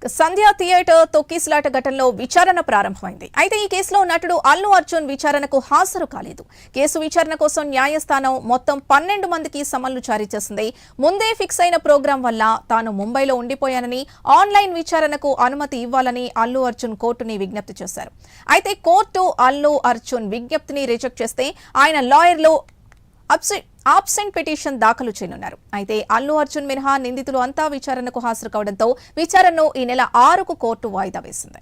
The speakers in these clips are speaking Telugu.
సంధ్య థియేటర్ తొక్కిసలాట ఘటనలో విచారణ ప్రారంభమైంది. అయితే ఈ కేసులో నటుడు అల్లు అర్జున్ విచారణకు హాజరు కాలేదు. కేసు విచారణ కోసం న్యాయస్థానం మొత్తం 12 మందికి సమన్లు జారీ చేసింది. ముందే ఫిక్స్ అయిన ప్రోగ్రాం వల్ల తాను ముంబైలో ఉండిపోయానని, ఆన్లైన్ విచారణకు అనుమతి ఇవ్వాలని అల్లు అర్జున్ కోర్టుని విజ్ఞప్తి చేశారు. అయితే కోర్టు అల్లు అర్జున్ విజ్ఞప్తిని రిజెక్ట్ చేస్తే ఆయన లాయర్లు ఆబ్సెంట్ పిటిషన్ దాఖలు చేయనున్నారు. అయితే అల్లు అర్జున్ మినహా నిందితులు అంతా విచారణకు హాజరు కావడంతో విచారణను ఈ నెల 6కు కోర్టు వాయిదా వేసింది.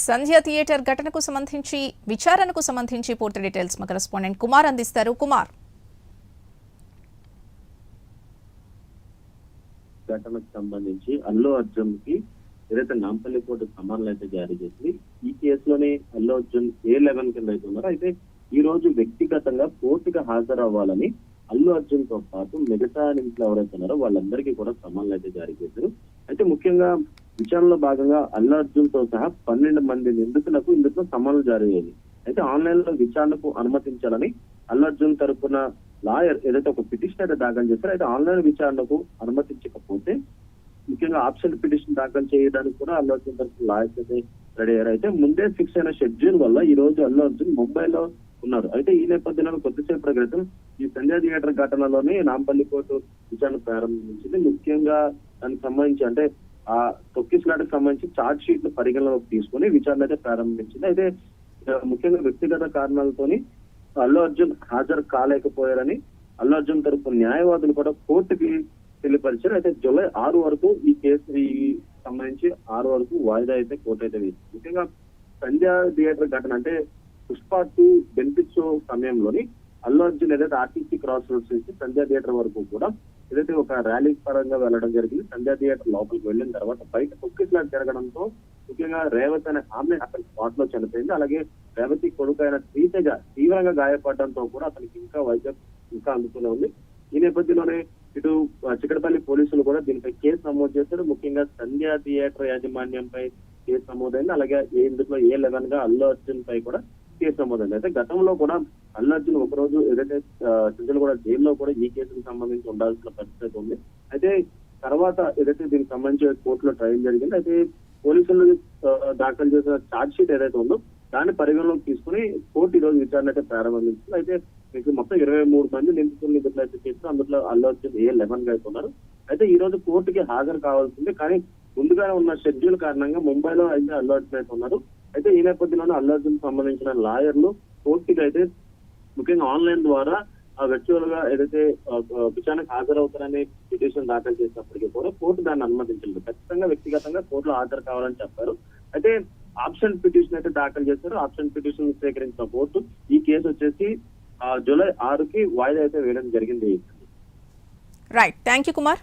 సంధ్య థియేటర్ ఘటనకు సంబంధించి విచారణకు సంబంధించి పూర్తి డీటెయిల్స్ మా కరెస్పాండెంట్ కుమార్ అందిస్తారు. కుమార్, ఘటనకు సంబంధించి అల్లు అర్జున్ కి ఏదైతే నాంపల్లి కోర్టు సమన్లు అయితే జారీ చేసింది. ఈ కేసులోనే అల్లు అర్జున్ A11 కింద అయితే ఉన్నారు. అయితే ఈ రోజు వ్యక్తిగతంగా కోర్టుగా హాజరవ్వాలని అల్లు అర్జున్ తో పాటు మిగతా నిందితులు ఎవరైతే ఉన్నారో వాళ్ళందరికీ కూడా సమన్లు అయితే జారీ చేశారు. అయితే ముఖ్యంగా విచారణలో భాగంగా అల్లు అర్జున్ తో సహా 12 మంది నిందితులకు ఇందులో సమన్లు జారీ అయ్యింది. అయితే ఆన్లైన్ లో విచారణకు అనుమతించాలని అల్లు అర్జున్ తరపున లాయర్ ఏదైతే ఒక పిటిషన్ అయితే దాఖలు చేశారో, అయితే ఆన్లైన్ విచారణకు అనుమతించకపోతే ముఖ్యంగా ఆప్షన్ పిటిషన్ దాఖలు చేయడానికి కూడా అల్లు అర్జున్ తరపున లాయర్స్ అయితే రెడీ అయ్యారు. అయితే ముందే ఫిక్స్ అయిన షెడ్యూల్ వల్ల ఈ రోజు అల్లు అర్జున్ ముంబైలో ఉన్నారు. అయితే ఈ నేపథ్యంలో కొద్దిసేపటి క్రితం ఈ సంధ్య థియేటర్ ఘటనలోని నాంపల్లి కోర్టు విచారణ ప్రారంభించింది. ముఖ్యంగా దానికి సంబంధించి అంటే ఆ తొక్కిసలాటకు సంబంధించి ఛార్జ్ షీట్ పరిగణలోకి తీసుకుని విచారణ అయితే ప్రారంభించింది. అయితే ముఖ్యంగా వ్యక్తిగత కారణాలతోని అల్లు అర్జున్ హాజరు కాలేకపోయారని అల్లు అర్జున్ తరపు న్యాయవాదులు కూడా కోర్టుకి తెలియపరిచారు. అయితే జూలై 6 వరకు ఈ కేసు సంబంధించి 6 వరకు వాయిదా అయితే కోర్టు అయితే వేసింది. ముఖ్యంగా సంధ్య థియేటర్ ఘటన అంటే పుష్ప 2 బెనిఫిట్ షో సమయంలోని అల్లు అర్జున్ ఏదైతే ఆర్టీసీ క్రాస్ రోడ్స్ నుంచి సంధ్య థియేటర్ వరకు కూడా ఏదైతే ఒక ర్యాలీ పరంగా వెళ్ళడం జరిగింది. సంధ్య థియేటర్ లోపలికి వెళ్ళిన తర్వాత బయట తొక్కిసలాట జరగడంతో ముఖ్యంగా రేవతి అనే ఆమె అక్కడ స్పాట్ లో చనిపోయింది. అలాగే రేవతి కొడుకు అయిన శ్రీతేజ తీవ్రంగా గాయపడడంతో కూడా అతనికి ఇంకా వైద్యం ఇంకా అందుతూనే ఉంది. ఈ నేపథ్యంలోనే ఇటు చిక్కడపల్లి పోలీసులు కూడా దీనిపై కేసు నమోదు చేశారు. ముఖ్యంగా సంధ్య థియేటర్ యాజమాన్యంపై కేసు నమోదైంది. అలాగే ఇందులో A11 గా అల్లు అర్జున్ పై కూడా కేసు నమోదైంది. అయితే గతంలో కూడా అల్లు అర్జున్ ఒకరోజు ఏదైతే కూడా జైల్లో కూడా ఈ కేసుకు సంబంధించి ఉండాల్సిన పరిస్థితి ఉంది. అయితే తర్వాత ఏదైతే దీనికి సంబంధించి కోర్టులో ట్రయల్ జరిగింది. అయితే పోలీసులు దాఖలు చేసిన ఛార్జ్ షీట్ ఏదైతే ఉందో దాన్ని పరిగణలోకి తీసుకుని కోర్టు ఈ రోజు విచారణ అయితే ప్రారంభించింది. అయితే మీకు మొత్తం 23 మంది నిందితులు అయితే చేస్తారు. అందులో అల్లు అర్జున్ A11 గా అయితే ఉన్నారు. అయితే ఈ రోజు కోర్టుకి హాజరు కావాల్సింది, కానీ ముందుగానే ఉన్న షెడ్యూల్ కారణంగా ముంబైలో అయితే అల్లు అర్జున్ అయితే ఉన్నారు. అయితే ఈ నేపథ్యంలోనే అల్లు అర్జున్ సంబంధించిన లాయర్లు కోర్టుకి అయితే ముఖ్యంగా ఆన్లైన్ ద్వారా వర్చువల్ గా ఏదైతే విచారణకు హాజరవుతారని పిటిషన్ దాఖలు చేసినప్పటికీ కూడా కోర్టు దాన్ని అనుమతించలేదు. ఖచ్చితంగా వ్యక్తిగతంగా కోర్టులో హాజరు కావాలని చెప్పారు. అయితే ఆప్షన్ పిటిషన్ అయితే దాఖలు చేశారు. ఆప్షన్ పిటిషన్ స్వీకరించిన కోర్టు ఈ కేసు వచ్చేసి జూలై 6కి వాయిదా అయితే వేయడం జరిగింది. Right, thank you Kumar.